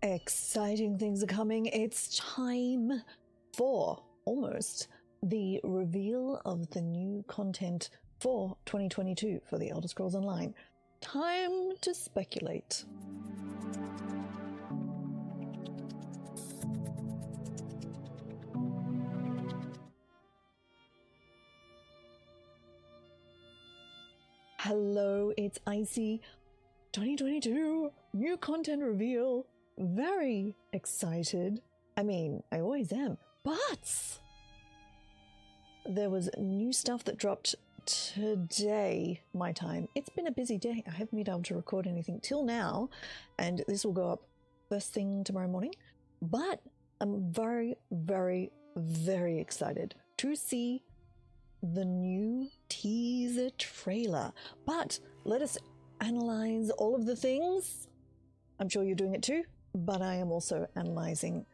Exciting things are coming. It's time for almost the reveal of the new content for 2022 for the Elder Scrolls Online. Time to speculate. Hello, it's Icy. 2022 new content reveal. Very excited. I mean, I always am, but there was new stuff that dropped today, my time. It's been a busy day. I haven't been able to record anything till now, and this will go up first thing tomorrow morning. But I'm very, very, very excited to see the new teaser trailer. But let us analyze all of the things. I'm sure you're doing it too, but I am also analyzing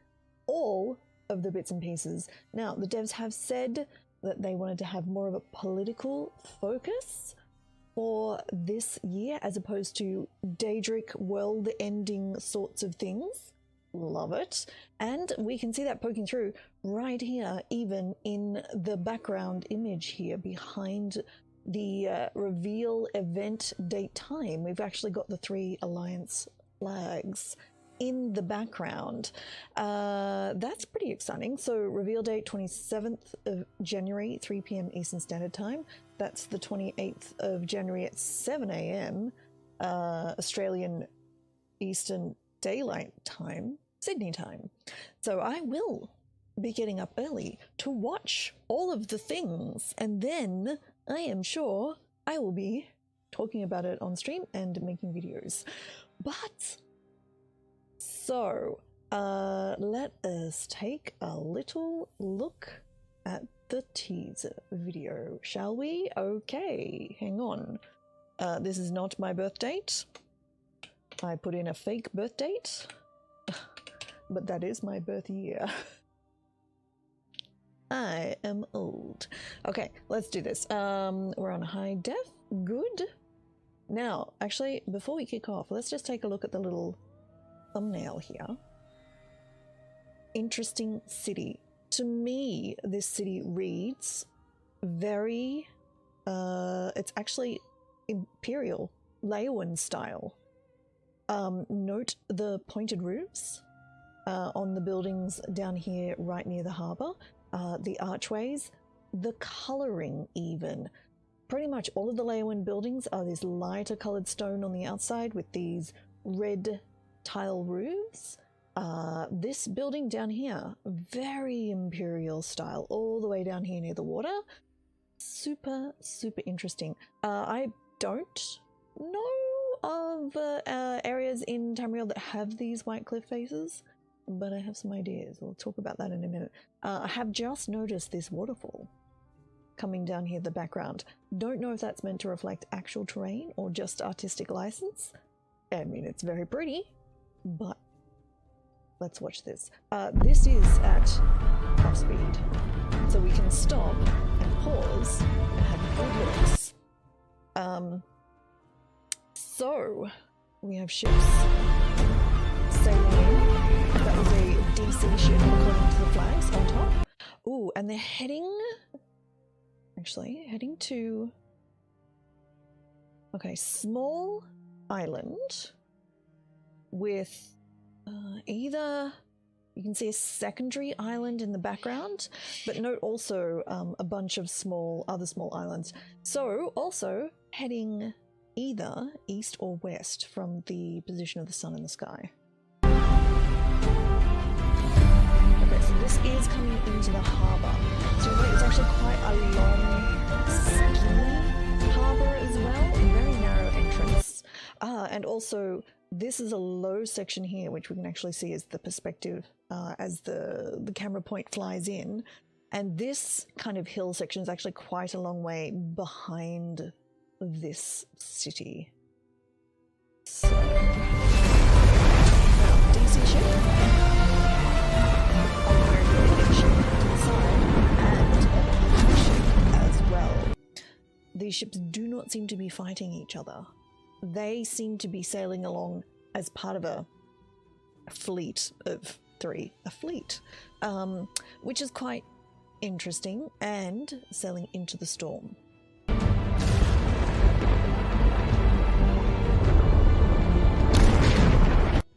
all of the bits and pieces. Now, the devs have said that they wanted to have more of a political focus for this year as opposed to Daedric world-ending sorts of things. Love it. And we can see that poking through right here, even in the background image here behind the reveal event date time. We've actually got the 3 alliance flags in the background. That's pretty exciting. So reveal date 27th of January, 3 p.m. Eastern Standard Time. That's the 28th of January at 7 a.m. Australian Eastern Daylight Time, Sydney time. So I will be getting up early to watch all of the things, and then I am sure I will be talking about it on stream and making videos. But so let us take a little look at the teaser video, shall we? Okay, hang on. This is not my birth date. I put in a fake birth date, but that is my birth year. I am old. Okay, let's do this. We're on high def. Good. Now, actually, before we kick off, let's just take a look at the little thumbnail here. Interesting city. To me, this city reads very, it's actually Imperial, Leyawan style. Note the pointed roofs on the buildings down here right near the harbour, the archways, the colouring even. Pretty much all of the Leyawan buildings are this lighter coloured stone on the outside with these red tile roofs. This building down here, very Imperial style, all the way down here near the water. Super, super interesting. I don't know of areas in Tamriel that have these white cliff faces, but I have some ideas. We'll talk about that in a minute. I have just noticed this waterfall coming down here in the background. Don't know if that's meant to reflect actual terrain or just artistic license. I mean, it's very pretty, but let's watch this. This is at half speed, so we can stop and pause and have good looks. So we have ships sailing in. That was a DC ship according to the flags on top. Ooh, and they're heading to, okay, small island with either, you can see a secondary island in the background, but note also a bunch of other small islands. So also heading either east or west from the position of the sun in the sky. Okay, so this is coming into the harbour. So it's actually quite a long, skinny harbour as well, a very narrow entrance. And also this is a low section here, which we can actually see as the perspective as the camera point flies in. And this kind of hill section is actually quite a long way behind this city. So, now, DC ship, American ship to the side, and a ship as well. These ships do not seem to be fighting each other. They seem to be sailing along as part of a fleet of 3, a fleet, which is quite interesting, and sailing into the storm.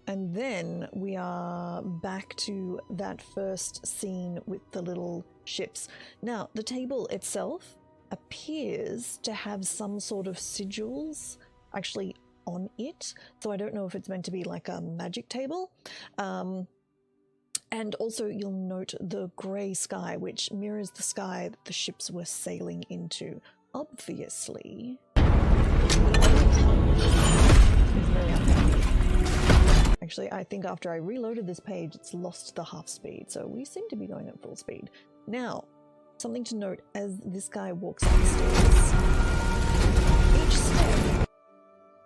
And then we are back to that first scene with the little ships. Now, the table itself appears to have some sort of sigils actually on it, so I don't know if it's meant to be like a magic table. And also you'll note the grey sky, which mirrors the sky that the ships were sailing into. Obviously, it's very unhappy. Actually, I think after I reloaded this page, it's lost the half speed, so we seem to be going at full speed. Now, something to note as this guy walks up the stairs. Each step,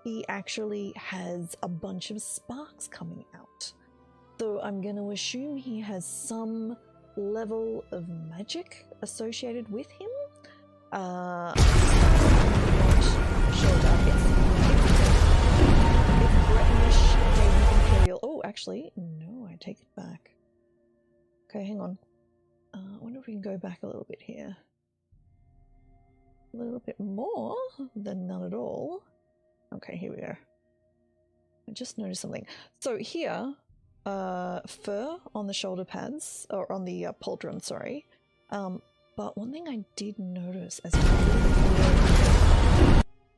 he actually has a bunch of sparks coming out. So I'm going to assume he has some level of magic associated with him. Oh, actually, no, I take it back. Okay, hang on. I wonder if we can go back a little bit here. A little bit more than none at all. Okay, here we go. I just noticed something. So here, fur on the shoulder pads, or on the pauldron, sorry. But one thing I did notice as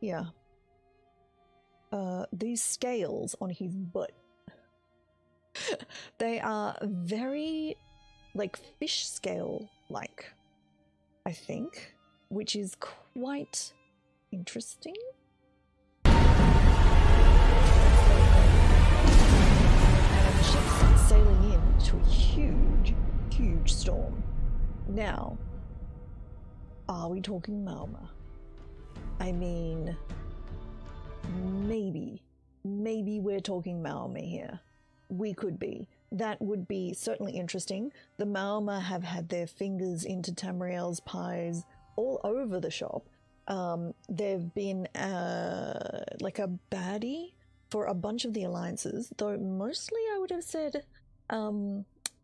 here, these scales on his butt. They are very, like, fish scale-like, I think, which is quite interesting. And ships sailing into a huge, huge storm. Now, are we talking Malma? I mean, maybe we're talking Malma here. We could be. That would be certainly interesting. The Malma have had their fingers into Tamriel's pies all over the shop. They've been like a baddie for a bunch of the alliances, though mostly I would have said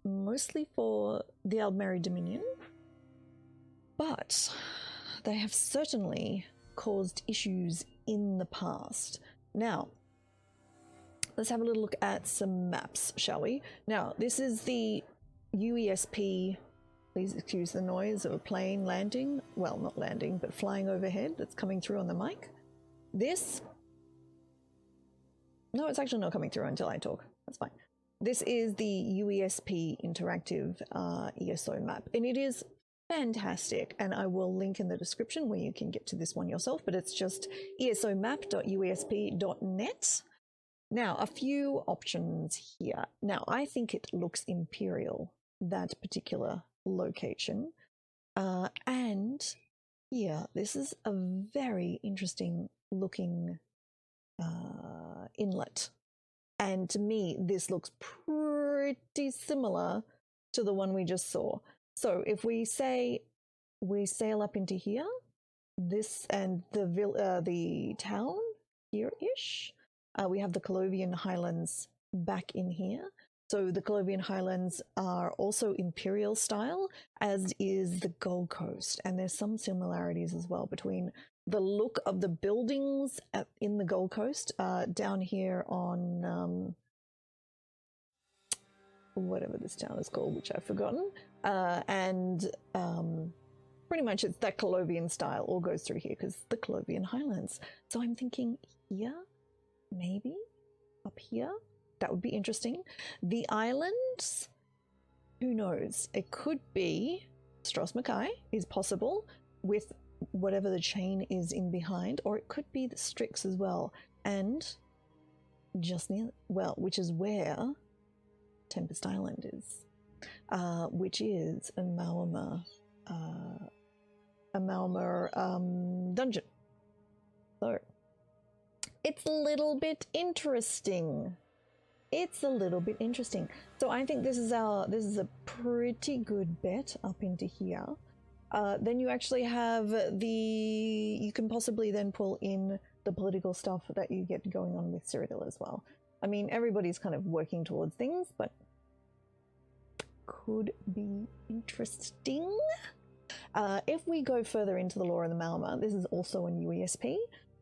mostly for the Aldmeri Dominion. But they have certainly caused issues in the past. Now, let's have a little look at some maps, shall we? Now, this is the UESP, please excuse the noise of a plane landing, well, not landing, but flying overhead that's coming through on the mic. This, no, it's actually not coming through until I talk, that's fine. This is the UESP interactive ESO map, and it is fantastic, and I will link in the description where you can get to this one yourself, but it's just esomap.usp.net. Now, a few options here. Now, I think it looks imperial, that particular location. And here, this is a very interesting looking inlet. And to me, this looks pretty similar to the one we just saw. So if we say we sail up into here, this and the town here-ish, we have the Colovian Highlands back in here. So the Colovian Highlands are also imperial style, as is the Gold Coast. And there's some similarities as well between the look of the buildings in the Gold Coast, down here on whatever this town is called, which I've forgotten. And pretty much it's that Colovian style all goes through here because the Colovian Highlands. So I'm thinking here, maybe up here, that would be interesting. The islands, who knows? It could be Stros Mackay is possible with whatever the chain is in behind, or it could be the Strix as well. And just near, well, which is where Tempest Island is, which is a Malma dungeon. So it's a little bit interesting. It's a little bit interesting. So I think this is a pretty good bet up into here. Then you actually have you can possibly then pull in the political stuff that you get going on with Cyrodiil as well. I mean, everybody's kind of working towards things, but could be interesting. If we go further into the lore of the Malma, this is also a new ESP.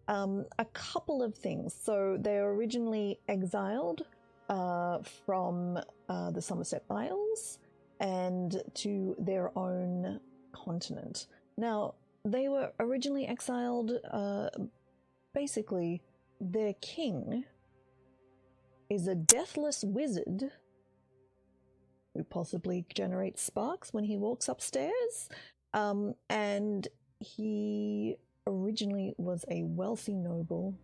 A couple of things. So they were originally exiled from the Somerset Isles and to their own continent. Now, they were originally exiled, basically, their king is a deathless wizard who possibly generates sparks when he walks upstairs. And he originally was a wealthy noble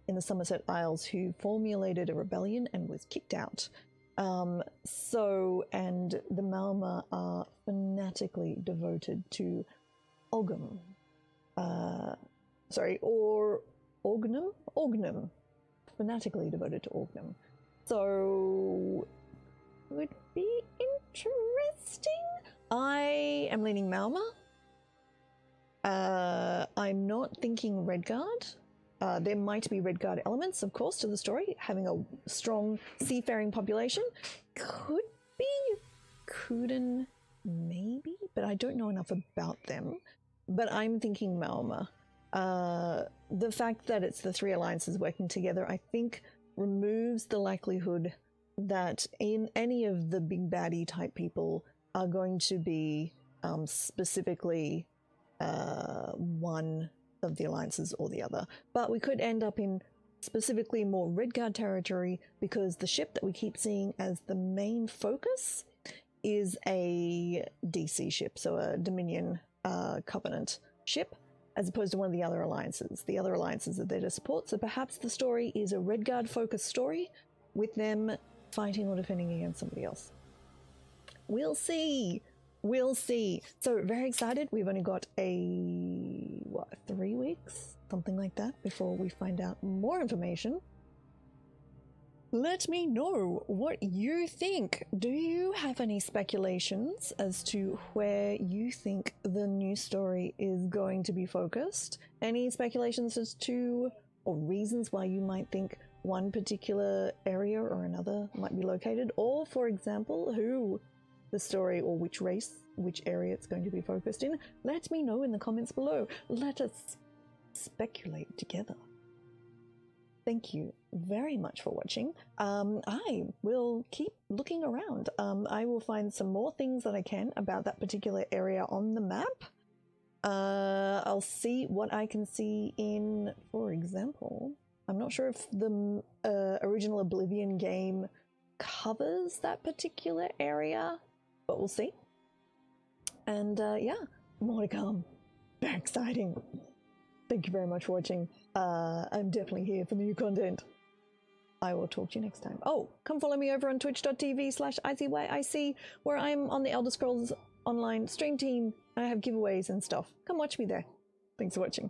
in the Somerset Isles who formulated a rebellion and was kicked out. And the Malma are fanatically devoted to Ogham. Ognum. Fanatically devoted to Ognum. So, would be interesting. I am leaning Malma. I'm not thinking Redguard. There might be Redguard elements, of course, to the story. Having a strong seafaring population could be Kuden, maybe, but I don't know enough about them. But I'm thinking Malma. The fact that it's the three alliances working together, I think, removes the likelihood that in any of the big baddie type people are going to be specifically one of the alliances or the other. But we could end up in specifically more Redguard territory because the ship that we keep seeing as the main focus is a DC ship, so a Dominion Covenant ship, as opposed to one of the other alliances. The other alliances are there to support, so perhaps the story is a Redguard focused story with them fighting or defending against somebody else. We'll see. We'll see. So very excited. We've only got 3 weeks, something like that, before we find out more information. Let me know what you think. Do you have any speculations as to where you think the new story is going to be focused? Any speculations as to, or reasons why you might think one particular area or another might be located? Or, for example, who the story or which race, which area it's going to be focused in? Let me know in the comments below. Let us speculate together. Thank you very much for watching. I will keep looking around. I will find some more things that I can about that particular area on the map. I'll see what I can see in, for example, I'm not sure if the original Oblivion game covers that particular area, but we'll see. And yeah, more to come. Very exciting. Thank you very much for watching. I'm definitely here for the new content. I will talk to you next time. Oh, come follow me over on twitch.tv/ICYIC, where I'm on the Elder Scrolls Online stream team. I have giveaways and stuff. Come watch me there. Thanks for watching.